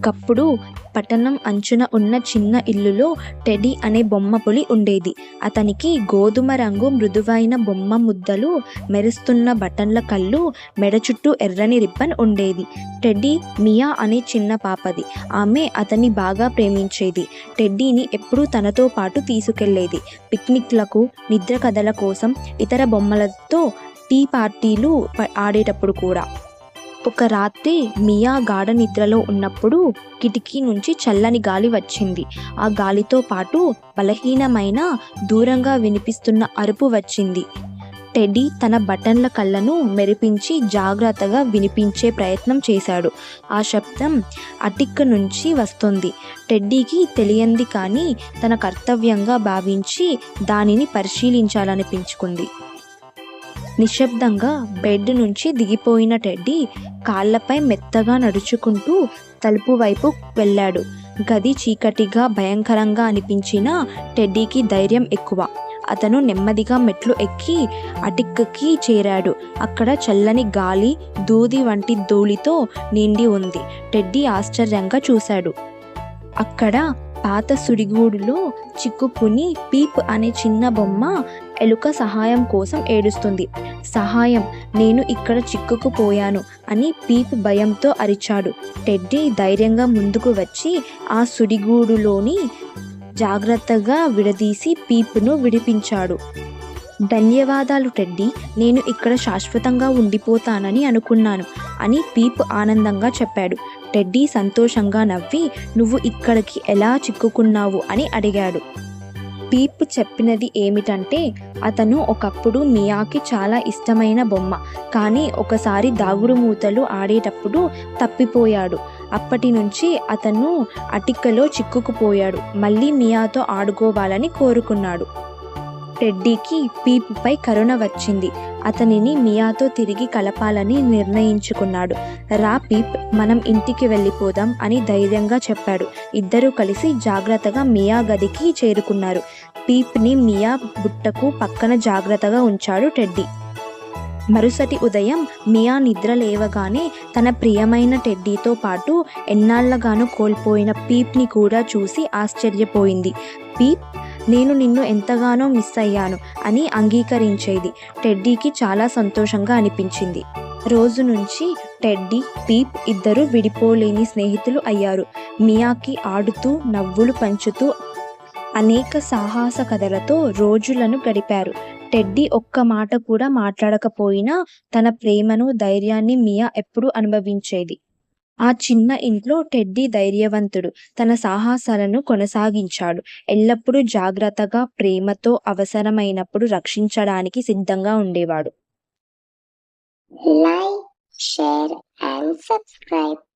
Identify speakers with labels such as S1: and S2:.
S1: ఒకప్పుడు పట్టణం అంచున ఉన్న చిన్న ఇల్లులో టెడ్డీ అనే బొమ్మ పులి ఉండేది. అతనికి గోధుమ రంగు మృదువైన బొమ్మ ముద్దలు, మెరుస్తున్న బటన్ల కళ్ళు, మెడ చుట్టూ ఎర్రని రిబ్బన్ ఉండేది. టెడ్డీ మియా అనే చిన్న పాపది. ఆమె అతన్ని బాగా ప్రేమించేది. టెడ్డీని ఎప్పుడూ తనతో పాటు తీసుకెళ్లేది. పిక్నిక్లకు, నిద్ర కథల కోసం, ఇతర బొమ్మలతో టీ పార్టీలు ఆడేటప్పుడు కూడా. ఒక రాత్రి మియా గాఢ నిద్రలో ఉన్నప్పుడు కిటికీ నుంచి చల్లని గాలి వచ్చింది. ఆ గాలితో పాటు బలహీనమైన, దూరంగా వినిపిస్తున్న అరుపు వచ్చింది. టెడ్డీ తన బటన్ల కళ్ళను మెరిపించి జాగ్రత్తగా వినిపించే ప్రయత్నం చేశాడు. ఆ శబ్దం అటిక్ నుంచి వస్తోంది. టెడ్డీకి తెలియంది కానీ తన కర్తవ్యంగా భావించి దానిని పరిశీలించాలనిపించుకుంది. నిశ్శబ్దంగా బెడ్ నుంచి దిగిపోయిన టెడ్డీ కాళ్లపై మెత్తగా నడుచుకుంటూ తలుపు వైపు వెళ్ళాడు. గది చీకటిగా, భయంకరంగా అనిపించినా టెడ్డీకి ధైర్యం ఎక్కువ. అతను నెమ్మదిగా మెట్లు ఎక్కి అటిక్కి చేరాడు. అక్కడ చల్లని గాలి, దూది వంటి ధూళితో నిండి ఉంది. టెడ్డీ ఆశ్చర్యంగా చూశాడు. అక్కడ పాత సుడిగూడులో చిక్కుకుని పీప్ అనే చిన్న బొమ్మ ఎలుక సహాయం కోసం ఏడుస్తుంది. సహాయం, నేను ఇక్కడ చిక్కుకుపోయాను అని పీప్ భయంతో అరిచాడు. టెడ్డీ ధైర్యంగా ముందుకు వచ్చి ఆ సుడిగూడులోని జాగ్రత్తగా విడదీసి పీప్ను విడిపించాడు. ధన్యవాదాలు టెడ్డీ, నేను ఇక్కడ శాశ్వతంగా ఉండిపోతానని అనుకున్నాను అని పీప్ ఆనందంగా చెప్పాడు. టెడ్డీ సంతోషంగా నవ్వి, నువ్వు ఇక్కడికి ఎలా చిక్కుకున్నావు అని అడిగాడు. పీప్ చెప్పినది ఏమిటంటే, అతను ఒకప్పుడు మియాకి చాలా ఇష్టమైన బొమ్మ, కానీ ఒకసారి దాగుడుమూతలు ఆడేటప్పుడు తప్పిపోయాడు. అప్పటి నుంచి అతను అటికలో చిక్కుకుపోయాడు. మళ్ళీ మియాతో ఆడుకోవాలని కోరుకున్నాడు. టెడ్డీకి పీపుపై కరుణ వచ్చింది. అతనిని మియాతో తిరిగి కలపాలని నిర్ణయించుకున్నాడు. రా పీప్, మనం ఇంటికి వెళ్ళిపోదాం అని ధైర్యంగా చెప్పాడు. ఇద్దరూ కలిసి జాగ్రత్తగా మియా గదికి చేరుకున్నారు. పీప్ని మియా బుట్టకు పక్కన జాగ్రత్తగా ఉంచాడు టెడ్డీ. మరుసటి ఉదయం మియా నిద్ర లేవగానే తన ప్రియమైన టెడ్డీతో పాటు ఎన్నాళ్లగానో కోల్పోయిన పీప్ని కూడా చూసి ఆశ్చర్యపోయింది. పీప్, నేను నిన్ను ఎంతగానో మిస్ అయ్యాను అని అంగీకరించేది. టెడ్డీకి చాలా సంతోషంగా అనిపించింది. రోజు నుంచి టెడ్డీ, పీప్ ఇద్దరు విడిపోలేని స్నేహితులు అయ్యారు. మియాకి ఆడుతూ, నవ్వులు పంచుతూ అనేక సాహస కథలతో రోజులను గడిపారు. టెడ్డీ ఒక్క మాట కూడా మాట్లాడకపోయినా తన ప్రేమను, ధైర్యాన్ని మియా ఎప్పుడూ అనుభవించేది. ఆ చిన్న ఇంట్లో టెడ్డీ ధైర్యవంతుడు. తన సాహసాలను కొనసాగించాడు. ఎల్లప్పుడూ జాగ్రత్తగా, ప్రేమతో, అవసరమైనప్పుడు రక్షించడానికి సిద్ధంగా ఉండేవాడు.
S2: Like, share and subscribe.